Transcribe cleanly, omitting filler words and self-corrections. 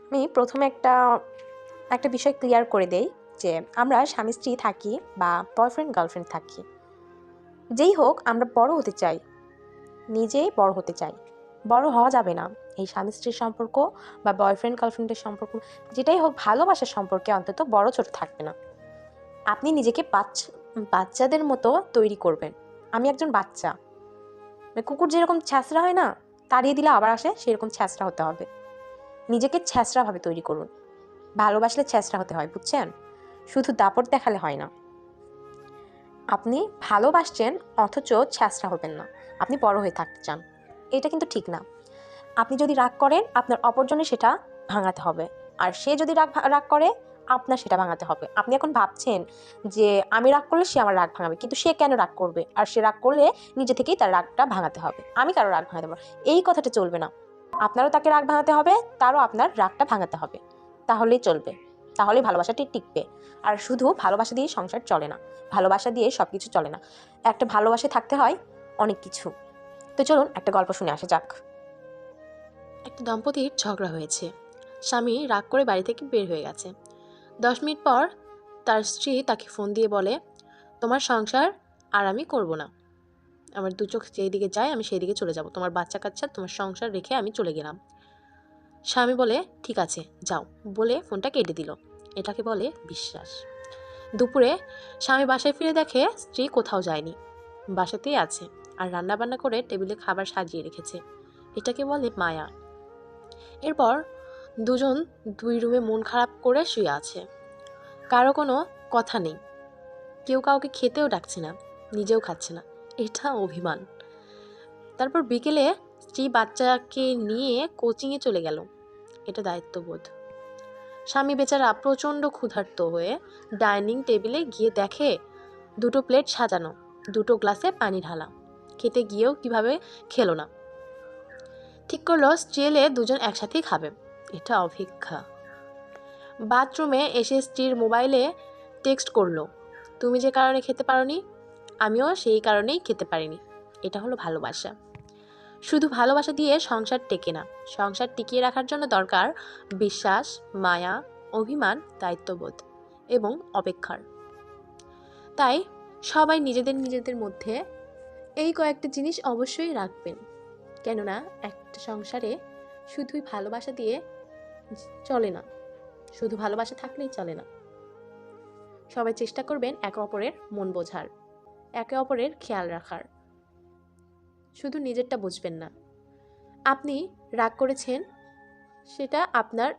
আমি প্রথমে একটা বিষয় ক্লিয়ার করে দেই যে আমরা স্বামী স্ত্রী থাকি বা বয়ফ্রেন্ড গার্লফ্রেন্ড থাকি, যেই হোক আমরা বড় হতে চাই, নিজেই বড় হতে চাই। বড় হওয়া যাবে না এই স্বামী স্ত্রীর সম্পর্ক বা বয়ফ্রেন্ড গার্লফ্রেন্ডের সম্পর্ক, যেটাই হোক ভালোবাসার সম্পর্কে অন্তত বড় ছোট থাকবে না। আপনি নিজেকে বাচ্চাদের মতো তৈরি করবেন। আমি একজন বাচ্চা, কুকুর যেরকম ছ্যাঁচড়া হয় না, তাড়িয়ে দিলে আবার আসে, সেরকম ছ্যাঁচড়া হতে হবে। নিজেকে ছ্যাঁচড়াভাবে তৈরি করুন। ভালোবাসলে ছ্যাঁচড়া হতে হয়, বুঝছেন? শুধু দাপট দেখালে হয় না। আপনি ভালোবাসছেন অথচ ছ্যাঁচড়া হবেন না, আপনি বড় হয়ে থাকতে চান, এটা কিন্তু ঠিক না। আপনি যদি রাগ করেন, আপনার অপরজনে সেটা ভাঙাতে হবে, আর সে যদি রাগ করে, আপনার সেটা ভাঙাতে হবে। আপনি এখন ভাবছেন যে আমি রাগ করলে সে আমার রাগ ভাঙাবে, কিন্তু সে কেন রাগ করবে? আর সে রাগ করলে নিজে থেকেই তার রাগটা ভাঙাতে হবে। আমি কারো রাগ ভাঙাতে পারবো, এই কথাটা চলবে না। আপনারও তাকে রাগ ভাঙাতে হবে, তারও আপনার রাগটা ভাঙাতে হবে। তাহলেই চলবে, তাহলেই ভালোবাসাটি টিকবে। আর শুধু ভালোবাসা দিয়ে সংসার চলে না, ভালোবাসা দিয়ে সব কিছু চলে না। একটা ভালোবাসে থাকতে হয় অনেক কিছু। তো চলুন একটা গল্প শুনে আসা যাক। একটা দম্পতির ঝগড়া হয়েছে। স্বামী রাগ করে বাড়ি থেকে বের হয়ে গেছে। 10 মিনিট পর তার স্ত্রী তাকে ফোন দিয়ে বলে, তোমার সংসার আর আমি করব না। আমার দু চোখ যেই দিকে যায় আমি সেই দিকে চলে যাব। তোমার বাচ্চা কাচ্চা, তোমার সংসার রেখে আমি চলে গেলাম। স্বামী বলে, ঠিক আছে যাও, বলে ফোনটা কেটে দিল। এটাকে বলে বিশ্বাস। দুপুরে স্বামী বাসায় ফিরে দেখে স্ত্রী কোথাও যায়নি, বাসাতেই আছে, আর রান্না বান্না করে টেবিলে খাবার সাজিয়ে রেখেছে। এটাকে বলে মায়া। এরপর দুজন দুই রুমে মন খারাপ করে শুয়ে আছে, কারো কোনো কথা নেই, কেউ কাউকে খেতেও ডাকছে না, নিজেও খাচ্ছে না। এটা অভিমান। তারপর বিকেলে স্ত্রী বাচ্চাকে নিয়ে কোচিংয়ে চলে গেল। এটা দায়িত্ববোধ। স্বামী বেচারা প্রচণ্ড ক্ষুধার্ত হয়ে ডাইনিং টেবিলে গিয়ে দেখে 2টো প্লেট সাজানো, 2টো গ্লাসে পানি ঢালা। খেতে গিয়েও কিভাবে খেলো না। ঠিক করলো স্ত্রী এলে দুজন একসাথেই খাবে। এটা অভিজ্ঞা। বাথরুমে এসে স্ত্রীর মোবাইলে টেক্সট করলো, তুমি যে কারণে খেতে পারোনি, আমিও সেই কারণেই খেতে পারিনি। এটা হলো ভালোবাসা। শুধু ভালোবাসা দিয়ে সংসার টেকে না। সংসার টিকিয়ে রাখার জন্য দরকার বিশ্বাস, মায়া, অভিমান, দায়িত্ববোধ এবং অপেক্ষার। তাই সবাই নিজেদের নিজেদের মধ্যে এই কয়েকটা জিনিস অবশ্যই রাখবেন। কেননা একটা সংসারে শুধুই ভালোবাসা দিয়ে চলে না, শুধু ভালোবাসা থাকলেই চলে না। সবাই চেষ্টা করবেন একে অপরের মন বোঝার, একে অপরের খেয়াল রাখার। শুধু নিজেরটা বুঝবেন না। আপনি রাগ করেছেন, সেটা আপনার